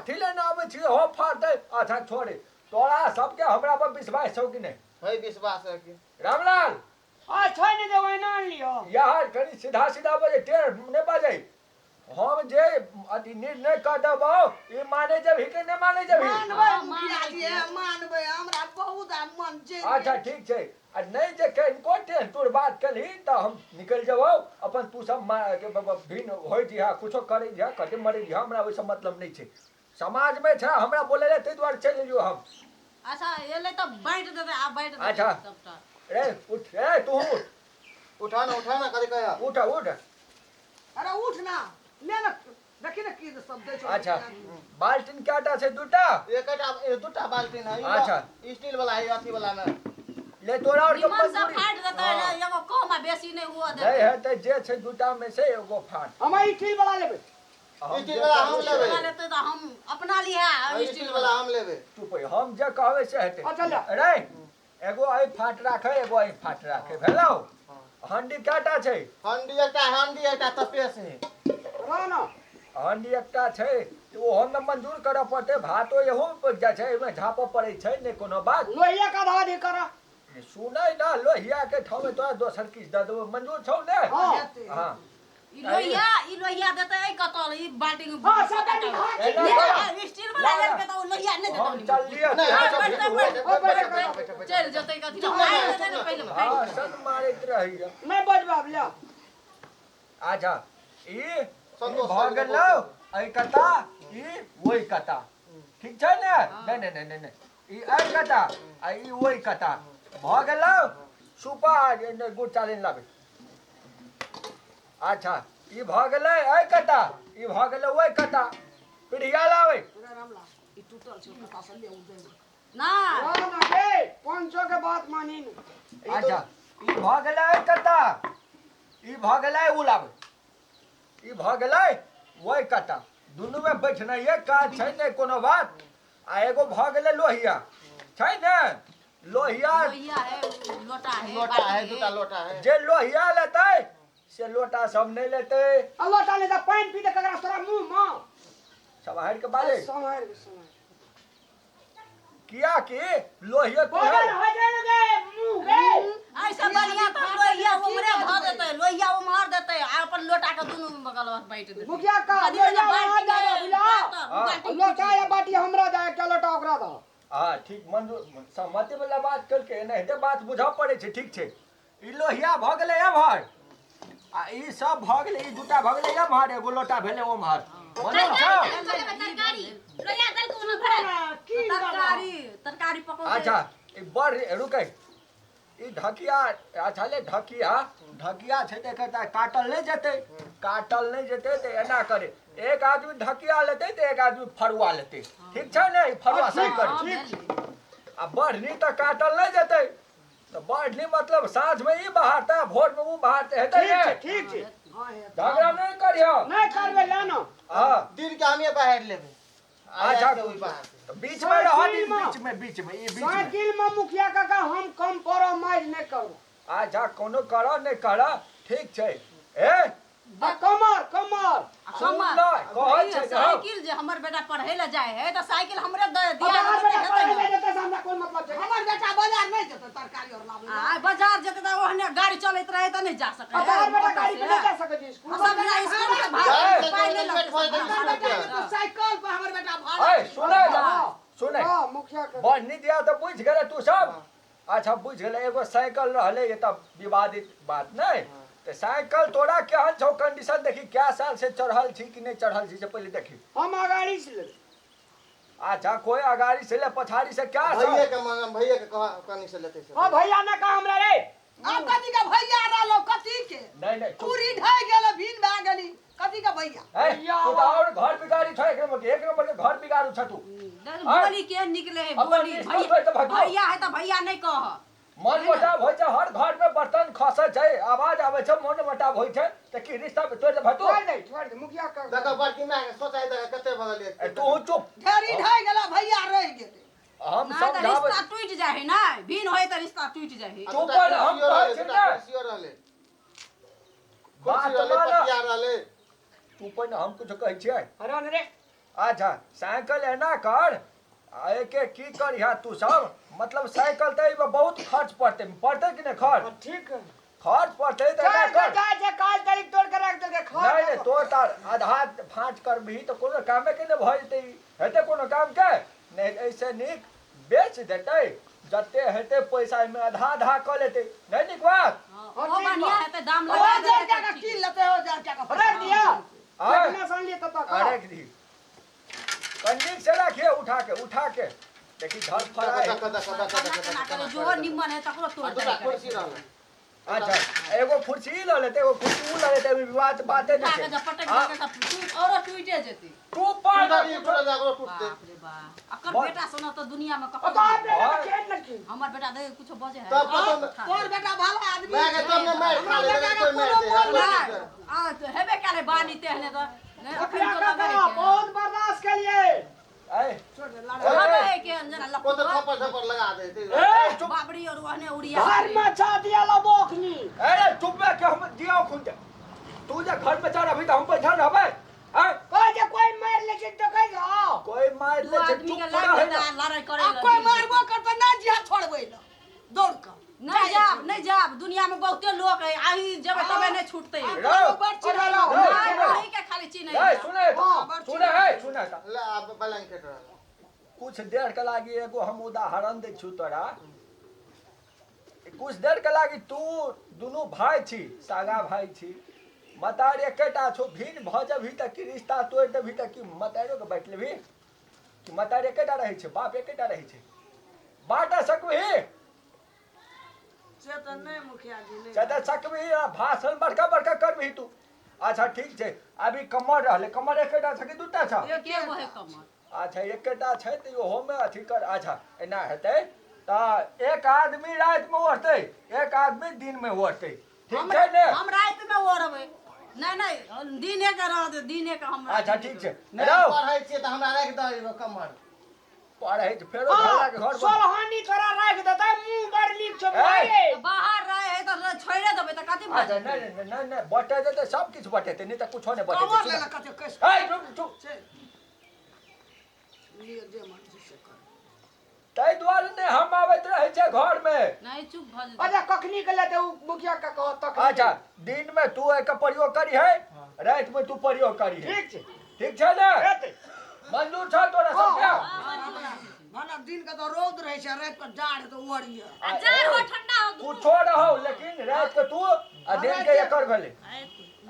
काठी लेने आवे छी हो फाड़ दे अच्छा छोड़े तोरा सबके हमरा पर विश्वास छौ कि नहीं भाई विश्वास है कि रामलाल आ छोड़ ने देबै ना लियो यार कनी सीधा सीधा बजे टेर ने बजे हम जे अति निर्णय कर देबो ई माने जब ही के ने माने जब मानबै मुखिया जी मानबै हमरा बहुत मन छै अच्छा ठीक छै आ नहीं जे के इनको टेर तोर बात कली त हम निकल जबो अपन तू सब भिन होय दिहा कुछो करे दिहा कटे मरे दिहा हमरा ओइ सब मतलब नहीं छै समाज में छै हमरा बोले ले तै द्वार चल लियो हम अच्छा एले त बैठ देते आ बैठ देते अच्छा सबटा रे उठ रे तू उठा ना कदी कया उठ उठ अरे उठ ना ले ना देखि ना की सब दे छौ अच्छा बाल्टीन काटा छै दुटा एकटा दुटा बाल्टीन है अच्छा स्टील वाला है अथी वाला में ले तोरा और निमन से कंपनी फाड़ देते है एगो कम आ बेसी नहीं हुआ नहीं देते है त जे छै दुटा में से एगो फाड़ हम ई ठीक वाला लेबै स्टील वाला हम लेबै लेते तो हम अपना लिया स्टील वाला हम लेबै चुप हम जे कहबै से हेतै अच्छा ले अरे एगो आई फाट राखे एगो आई फाट राखे भेलौ हंडी काटा छै हंडी एकटा तपेस है रह ना हंडी एकटा छै ओ हम मंजूर करऽ पड़तै भातो एहो पड़ जाइ छै एमे झापऽ पड़ै छै ने कोनो बात लोहिया का आधा दे कर सुनै ना लोहिया के ठामे तोरा दोसर किछ द देबो मंजूर छौ ने हां हां ई लोहिया देते ए कतल ई बाल्टी में हां सब बाल्टी स्टील वाला ले के तो लोहिया नहीं हम देते चल लिया चल जते कथी पहले हां सन मारैत रहिया मैं बजबाब ले अच्छा ई संतोष भाग लो आई कता ई वही कता ठीक छै ने नहीं नहीं नहीं नहीं ई आई कता आई वही कता भाग लो सुपा गुड़ चालीन लाबे अच्छा ई भाग ले आई कता ई भाग ले वही कता पिढ़िया लावे अरे रामला ई टूटल छै पता से ले उ दे ना ना रे 500 के बात मानी न अच्छा ई भाग ले आई कता ई भाग ले उ लावे ई भाग ले वही कता दुनू में बैठना ये काज छै ने कोनो बात आ एगो भाग ले लोहिया छै ने लोहिया लोहिया है लोटा है दुटा लोटा है जे लोहिया लेतै से लोटा सब नहीं लेते अल्लाह ताले दा पानी पी दे ककरा तोरा मुंह में सब हार के बाले संहार के समय किया कि लोहिया तो बोल हो जाने दे मुंह के ऐसा बढ़िया तो लोहिया उमरे भ देते लोहिया उमार देते आ अपन लोटा के दुनू में बगल में बैठ देते मुखिया का लोहिया वहां जाए बुला लोटा या बाटी हमरा जाए के लोटा ओकरा द हां ठीक मंजूर सहमति वाला बात करके नहीं तो बात बुझा पड़े छै ठीक छै ई लोहिया भ गेलै एमहर आ ई सब भ गेलै ई दुटा भ गेलै एमहर एगो लोटा भेलै ओमहर मनो छ तरकारी लोहिया दल को न भरा की तरकारी पकाओ अच्छा ई बड़ रुकै ई ढकिया अच्छा ले ढकिया छै देखता काटल नहीं जेते तो एना करे एक आदमी ढकिया लेते तो एक आदमी फरुआ लेते ठीक छै ने ई फरुआ सही कर आ बढ़नी तो काटल नहीं जेते तो बढ़नी मतलब साँझ में ई बहारता भोर में वो बहारते हेतै ने ठीक छै झगड़ा नहीं करियो नहीं करबे लेना हां दिन के हमें बाहर लेबै अच्छा वही बाहर तो बीच में रह बीच में ये बीच में साइकिल में मुखिया काका हम कम्प्रोमाइज नहीं करू अच्छा कोनो करो नहीं करो ठीक छै ए कमर कहै छै साइकिल जे हमर बेटा पढ़े ले जाए है तो साइकिल हमरे दिया हमार बेटा पढ़े ले जेते हमरा कोई मतलब छै हमर बेटा बाजार नहीं जेतै तरकारी और लाबे आ बाजार जेते तो ओहने गाड़ी चलैत रहे तो नहीं जा सके हमार बेटा गाड़ी पे नहीं जा सके जी स्कूल सब बेटा स्कूल के भाड़ा पाई ले हमर बेटा तो साइकिल पे हमर बेटा भाड़ा ए सुने हां मुखिया के बढ़नी दिया तो बुझ गेले तू सब अच्छा बुझ गेले एगो साइकिल रहले ये तब विवादित बात नहीं तो साइकिल तोरा केहन छौ कंडीशन देखी क्या साल से चढ़ल छी कि नहीं चढ़ल छी से पहले देखी हम अगाड़ी से ले अच्छा कोई अगाड़ी से ले पछाड़ी से क्या भैया के कहानी से लेते से हां भैया ने कहा हमरा रे अब कथी का भैया रहलो कथी के नहीं पूरी ढाई गेल भीन भा गेली कथी का भैया तू तो और घर बिगाड़ी छ एक नंबर के घर बिगाड़ू छ तू बोली के निकले है बोली भैया है तो भैया नहीं कह मन मोटाव होय छै हर घर में बर्तन खसे छै आवाज आवे छै मन मोटाव होय छै त की रिश्ता तोड़ दे भतू छोड़ दे मुखिया का देखो बड़की मां के सोचाई दे कते बगल तू चुप ढेरी ढाई गेला भैया रह गेले हम ना सब तो रिश्ता टूट जाए है ना भीन होए तो रिश्ता टूट जाए है चुप कर हम कहै छी ना कुर्सी रहले बात कुर्सी रहले माना पटिया रहले तू पहिने हम कुछ कहै छियै हरान रे अच्छा साइकिल एना कर एके की करिहा तू सब मतलब साइकिल तो एमे बहुत खर्च पड़ते कि नहीं खर्च ठीक है खर्च पड़ते तो एना चल कर जा काल तारीख तोड़ के रख दे खा नहीं तो तार आधा फाँच कर भी तो कोनो कामे के नहीं भजते हेते कोनो काम के नहीं ऐसे निक बेच देते जते हेते पैसा में आधा आधा कर लेते नहीं निक बात वो बढ़िया है पे दाम हो लगा जा क्या का की लेते हो जा क्या का रख दिया आय। कितना सान लिए तब तक अरे दी कंजी से रखिए उठा के देखी घर फराए जो निमन है तकरो तोड़ दूसरा दे कुर्सी रहल अच्छा एगो कुर्सी ले लेते एगो कुर्सी ले लेते अभी विवाद बातें उठा के नहीं जब पटक के सब टूट और टूटे जेती तू पार पूरा जागरो टूटते बाप रे बाप अकर बेटा सुनो तो दुनिया में अब कखनो आप बेटा खेल लगी हमर बेटा दे कुछ बजे है तब खत्म तोर बेटा भला आदमी मैं के तुमने मार खा ले कोई मार दे आ हेबे काले बानी तेहने तो नहीं अखन क्या तो लगा का बहुत बर्दाश्त के लिए ए छोड़ दे ए, लड़ा हमें के अंजना को तो लपट थप्पड़ लगा दे ए चुप बाबड़ी और वहने उड़िया घर में चा दिया लो बोखनी अरे चुप में के हम दिया खुद तू जे घर में चल अभी तो हम बैठा रहबे हैं कोई मार लेके तो कह जाओ कोई मार दू ले आदमी चुप के पड़ा है लड़ लड़ाई करे आ कोई मारबो करता ना जिया छोड़बे ला दौड़ का नहीं जाब दुनिया में बहुते लोग है आई जब तबे नहीं छूटते रो बड़ चिढ़ा लो नहीं के खाली चीज ए नहीं सुने ता ले अब ब्लैंकेट रहल कुछ देर के लागी एगो हम उदाहरण दै छु तोरा कुछ देर के लागी तू दुनू भाई छी सागा भाई छी मतार एकेटा छो भिन्न भ जभी तक की रिश्ता तोड़ देभी तक की मतारो के बैठ लेभी कि मतार एकेटा रहै छै बाप एकेटा रहै छै बाटा सकबी से तो नहीं मुखिया जी नहीं ज्यादा सकबी भाषण बड़का बड़का करबी तू अच्छा ठीक छै अभी कमर रहले कमर एकेटा छै कि दूटा छ ये के वो है कमर अच्छा एकेटा छै त ओहो में अथी कर अच्छा एना हेतै त एक आदमी रात में ओढ़तै एक आदमी दिन में ओढ़तै ठीक छै ने हम रात में ओढ़बै नहीं दिने के रह दे दिने के हम अच्छा ठीक छै नहीं रहो पढ़ै छियै त हमरा राख दे कमर पढ़ै छै फेरो घरला के घर पर सोलहानी तोरा रख देता मुंह बड़ नीक छौ ए! भाई बाहर रहे है तो छोड़े देबै त कथि अच्छा बात नहीं बटे देते सब कुछ बटेते नहीं त कुछो नहीं कमर ले बटेते ला कते कैसे ए चुप चुप से लिए जे मर्जी से कर तै द्वारे ने हम आबैत रहै छै घर में नहीं चुप भ जेतै अच्छा कखनी के लेते मुखिया का कहो तक अच्छा दिन में तू एक प्रयोग करी है रात में तू प्रयोग करी है ठीक छै ठीक छै ने हेतै मंजूर छ तोरा सब क्या भला दिन का तो रौद रहे छै रात को जाड़ तो ओढ़िया जाड़ हो ठंडा हो कुछो रहो लेकिन रात के तू आ दिन के एकर भेले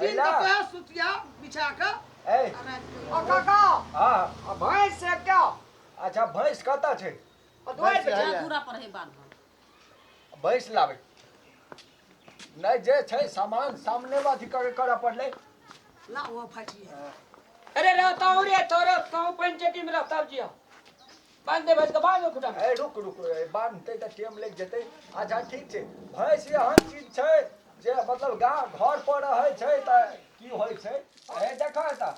दिन का तो है सुतिया बिछा के ए आ रात के ओ काका हां भैंस से क्या अच्छा भैंस कता छै अदवाई पे भैंस जा पूरा पर है बात भैंस लाबै नहीं जे छै सामान सामने में अथी कर पड़ले ला वो फटिया अरे रहता हूँ रे तोरे कहूँ पंचायती में रहता जिया बांध दे भैंस के बांध दे खुटा में ए रुक बांधते त टाइम लग जेतै अच्छा ठीक छै भैंस एहन चीज छै जे मतलब गाँव घर पर रहै छै त की होइ छै ए देखा त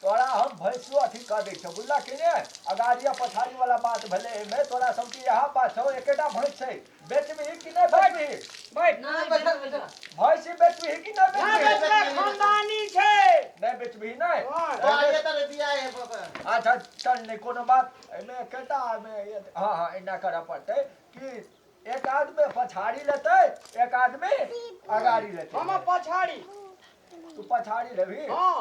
तोरा हम भैंसियो अथी कर दै छौ बुझला कि ने अगाड़िया पछाड़ी वाला बात भेलै एमे तोरा सब की यह बात छौ एकेटा भैंस छै बेचबही कि नहीं बेचबही बैठ भैंसी बेचबही कि नहीं ना बेचबही बेचले खानदानी छै नहीं बेचबही नहीं तो आगे तर दिया है बाबा अच्छा चल नहीं कोनो बात एमे एकेटा में हाँ हाँ एना करऽ पड़तै कि एक आदमी पछाड़ी लेतै एक आदमी अगाड़ी लेतै हम पछाड़ी तू पछाड़ी लेबही हां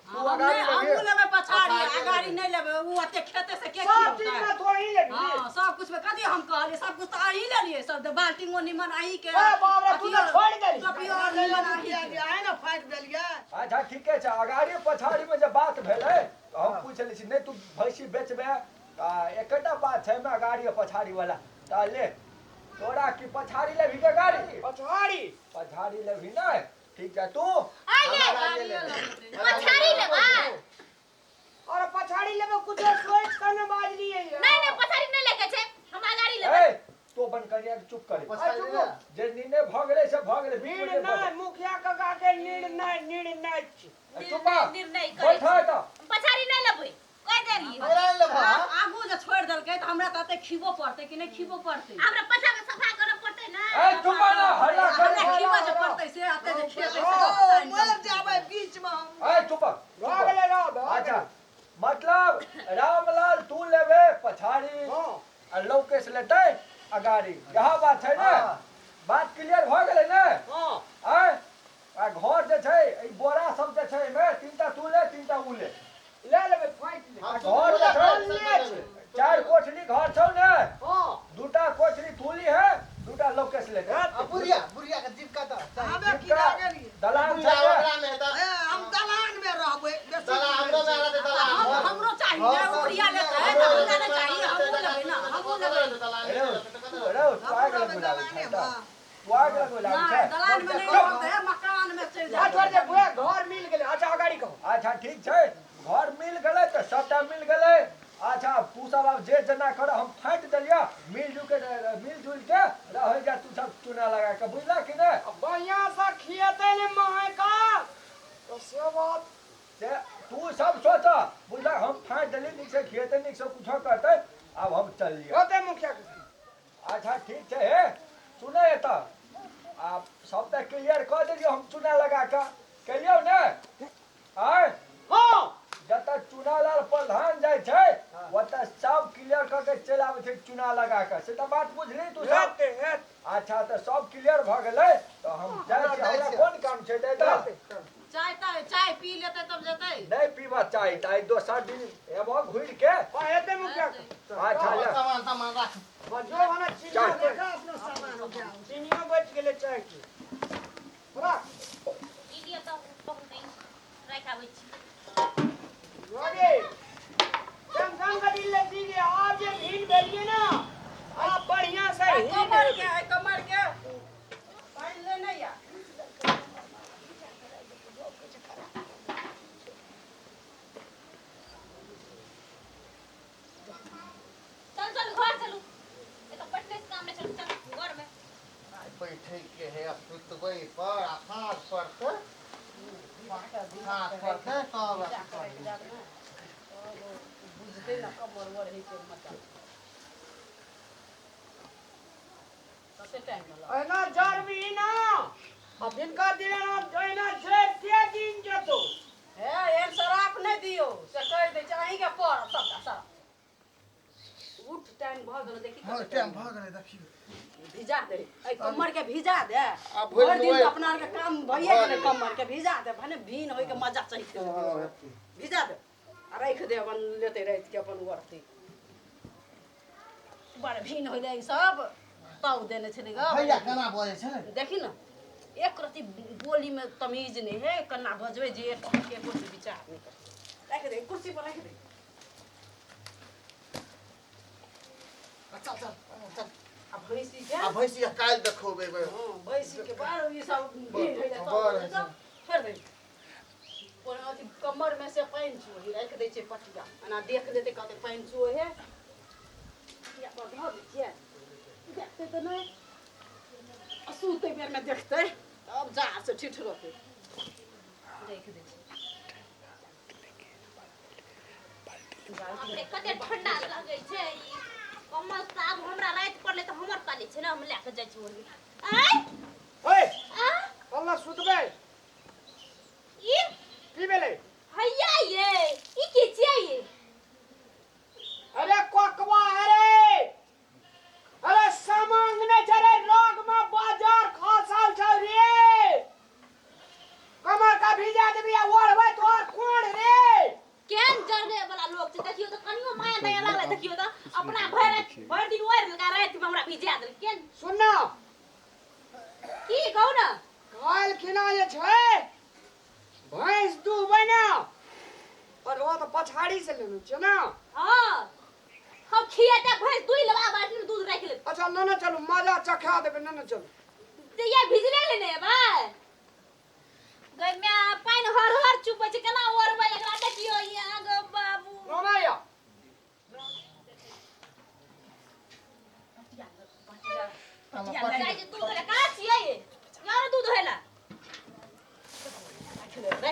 तू अगाड़ी हम लेबही लेबै पछाड़ी अगाड़ी नहीं लेबै वो अते खेते से के सब चीज में थोड़ी ले ली हां सब कुछ में कथि हम कहलिए सब कुछ तो आही ले लिए सब बाल्टीओ निमन आही के ए बाप रे तू तो छोड़ देली कपियो निमन आही मुखिया के जी आए ना फाट देलिए अच्छा ठीके छै अगाड़ी पछाड़ी में जब बात भेलै तो हम पूछ लै छी नहीं तू भैंसी बेचबे एकेटा बात छै में अगाड़ी पछाड़ी वाला त ले तोरा की पछाड़ी लेबही के गाड़ी पछाड़ी लेबही नहीं ठीक है तू पछाड़ी लेबा और पछाड़ी लेबे कुछ सोच करने बाज लिए नहीं पछाड़ी नहीं लेके छै हम अगाड़ी ए तो बन करिया चुप करे पछाड़ी ले जे निर्णय भ गेलै से भ गेलै बीच में निर्णय मुखिया काका के निर्णय चुप निर्णय बैठा त पछाड़ी नहीं लेबै कह देलिए अरे ले बा आगू जे छोड़ देलकै त हमरा तते खीबो पड़तै कि नहीं खीबो पड़तै हमरा पछा के सफा करे पड़ते ना ए चुप ना हल्ला हमरा कर खीबो जे पड़तै से अते जे खेतै ओ से मर जावे बीच में हम ए चुप भाग ले रहो अच्छा मतलब रामलाल तू लेबे पछाड़ी आ लौकेश लेतै अगाड़ी यह बात छै ने बात क्लियर भ गेलै ने आय आ घर जे छै ई बोरा सब जे छै एमे तीनटा तू ले तीनटा उ ले ले लेबै फाइट ले घर जे छै 4 कोठली घर छौ ने दूटा कोठली तूली है दूटा लौकेश लेतै बुढ़िया के जीव का हमें की लागे नहीं दलान बुढ़िया छै ओकरा में है ए, हम दलान में रहबै दला हमरो में रहते दला हमरो चाहिए उरिया लेते हैं ना हमरा नहीं चाहिए हमको लेबै ना हमको लेबै अरे पागल बुलावे छै पागल बुलावे ना छै दलान में नहीं रहते हैं मकान में चल आ छोड़ दे पूरा घर मिल गेलै अच्छा अगाड़ी कहो अच्छा ठीक छै घर मिल गेलै तऽ सबटा मिल गेलै अच्छा तू सब अब जे जना कर हम फाइट देलिया मिलजुल के रह जा तू सब चुना लगा के बुझला कि ने बढ़िया से खिएते ने माय का तो से बात से तू सब सोच बुझला हम फाइट देली नीक से खिएते नीक से कुछ करते अब हम चल लिया होते मुखिया के अच्छा ठीक छै हे सुने त आप सब तक क्लियर कर दियो हम चुना लगा के कहियो ने आय हां जत चुना लाल प्रधान जाय छै ओत सब क्लियर कर के चल आबै छै चुना लगा के से त बात बुझली तू सब अच्छा त सब क्लियर भ गेलै तो हम जाय छी हमरा कोन काम छै दे त चाय पी लेते तब जेते नहीं पीबा चाही त आई दोसर दिन एबो घुर के हेते मुखिया अच्छा ले सामान रख जो हना चीनी देखा अपना सामान हो गया चीनियो बच गेलै चाय की पूरा इडियट तो बहुत नहीं राखाबै छी रोगे संग दिल ले दीजिए आप ये भीड़ भेजिए ना आप बढ़िया से कमर के पानी ले नहीं या चल चल घर चलू ये तो पटने से काम में चल चल घर में बैठे के है सुत गई पर हाथ पर से हाथ पर से तब बुझते ना कमर वर है के मत कते टाइम लगा एना जरबी ना अब इनका दिन ना जोइना जे के दिन जतो है एक शराब नहीं दियो से कह दे चाही के पर सबका सब उठ टाइम भ गेल देखी हां टाइम भाग गए देखियो भिजा दे ए कमर के भिजा दे अब भर दिन अपना के काम भइए गेलै कमर के भिजा दे भने भीन होय के मजा चाहिए भिजा दे आ रख दे अपन लेते रात के अपन वरती बड़ भीन होइले ई सब ताऊ देने छले ग भैया केना बोले छै देखी ना एक रति बोली में तमीज नहीं है कन्ना भजवे जे के कुछ विचार नहीं कर रख दे कुर्सी पर रख दे चल चल अब भैंसी के आ भैंसिया काल देखोबे हां भैंसी के बार ये सब भीन होइले बड़ तो फेर दे पर अथी कमर में से पानी चुही रख दे छै पटिया अना देख लेते कते पानी चुहे है या पर धो दे छियै देखते तो नहीं असुते बेर में देखते अब जा से ठिठ रहते देख दे हमरे कते ठंडा लागै छै ई कमल साहब हमरा रात पड़ले त हमर पाले छै ना हम लेके जाय छी ओरी आय ओए आ अल्लाह सुतबे ई की भेलै हैया ये ई के छियै ये अरे कोकवा अरे सामान ने चले रोग में बाजार खसल छ रे कमर का भिजा देबी आ ओढ़बै तो और कोण रे केन करने वाला लोग छै देखियो त कनियो माया दया लागले देखियो त अपना भर दिन ओर लगा रात में हमरा भिजा दे केन सुन ना की कहू ना काल खिना जे छै भैंस दूबै ना पर वो तो पछाड़ी से लेनु छै ना हां हम खियाते भैंस दुई लबा बाटी में दूध राख ले अच्छा ना चलू मजा चखा देबे ना चलू ते ये भिजले लेने भाई गइमे पाइन हर हर चुपै छै केना ओरबै एकरा देखियो ये आगो बाबू ना या जाय जे दूध रे का छियै ये यार दूध हैला रख दे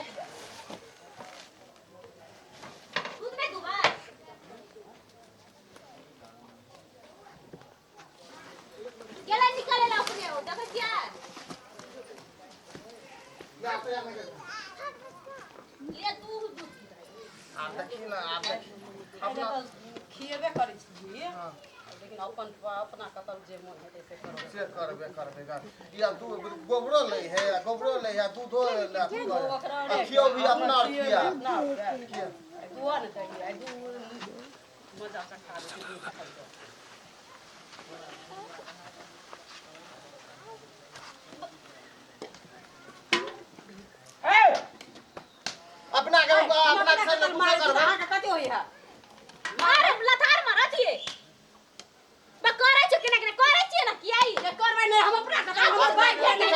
दूध नहीं दूबा केला निकाले ला अपने हो देखो क्या ना पे ले दूध अपना खिएबे करै छी हाँ। लेकिन अपना कतल जे मन हेतै से करबै से करबे या तू गोबरो ले है गोबरो ले है दूधो ले खियो भी अपना खिया दुआ न दै दू मजा चखा दे दूध खाइ दे अपना के अपना से करबे अहाँ के कते होई है मारे लथार मारतिए बकरे छ कि नहीं करे छी ना की आई जे करबै नै हम अपना कतल हमर भाई के नै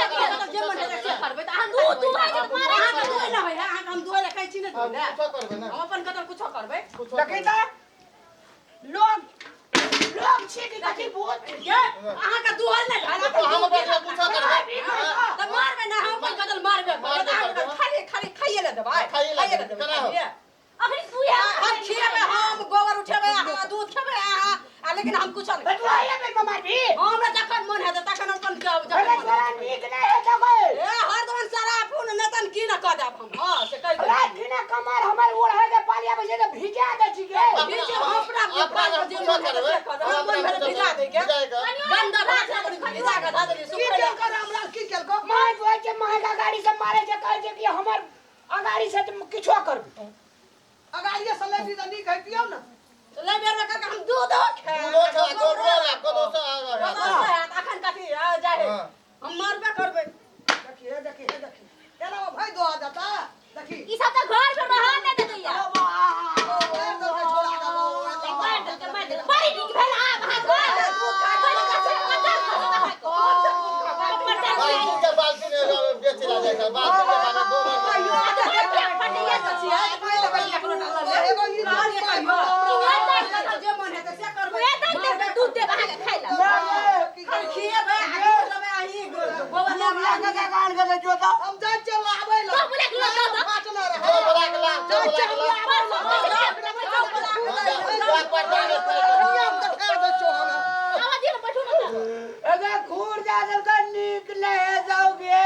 जे मन हेतै से करबै त अहाँ तू भाई के मारे अहाँ के दुई न होय है अहाँ हम दुई ले कहै छी नै हम दुई कुछ करबे ना हम अपन कतल कुछो करबै देखी तो लोग छी कि देखी भूत के अहाँ के दुहल नै ढाला तो हम अपन कुछ करबे त मारबै ना हम अपन कतल मारबै खाली खाइए ले देबै खाइए ले देबै, देबै केना हो? अखनी तू या हम खिएबै हम गोबर उठेबै अहाँ दूध खेबै अहाँ लेकिन हम कुछ नहीं बटुआ ये में मारबी हमरा जखन मन हेतै तखन अपन अरे तोरा नीक नहीं है तो गए ए हर दमन सारा फोन नेतन की न कह देब हम हां से कह दे रात दिन कमर हमर ओढ़े के पालिया बजे तो भिजा दे छी गे बीच अपना जे मन हेतै से कर हम मन भेल भिजा दे के गंदा भात भिजा के धा दे की सुखै केल कर हमरा की केल को मां जो के महंगा गाड़ी से मारे जे कहे जे कि हमर अगाड़ी से किछो करबी अगाड़िए से लेती तो नीक है पियो ना ले बेर का हम दूध खे दूधो खा गोबरो ला कदो से अखन कथी जाए हम मारबे करबै देखिए एना भाई दो आ जाता देखी ई सब तो घर में रहा नहीं दे दैया मार दे बड़ी ठीक भेल आ भाग बाल्टी के बाल्टी ने बेच ला जाए बाल्टी के खाना गोबर एगो ई जे मन हेतै से करबै वे दे दूध दे भाग खाइ ला खिएबै देबै आही गोबर ले हम जा चल आबै ला तो बोले कि लो दो पाचना रहे जो बड़ा गला नियम देखा दे छो हम आवाज में बैठो ना अगर खूर जा दल का नीक ले जाओगे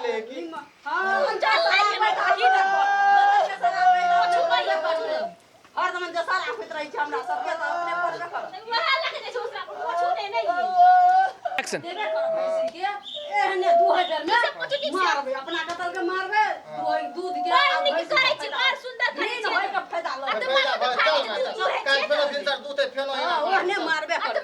हम जा साइड में काटी दे हर दमन जे सारा आफत रहै छै हमरा सबके त अपने परबे कर वह लगे जे दूसरा कुछ नहीं देबे कर पैसे के एहने 2000 में मारबे अपना कतल के मारबे दूध के मार निक करे छी मार सुंदर करे नहीं छी होय के फायदा लो ओहने मारबे ओहने मारबे कर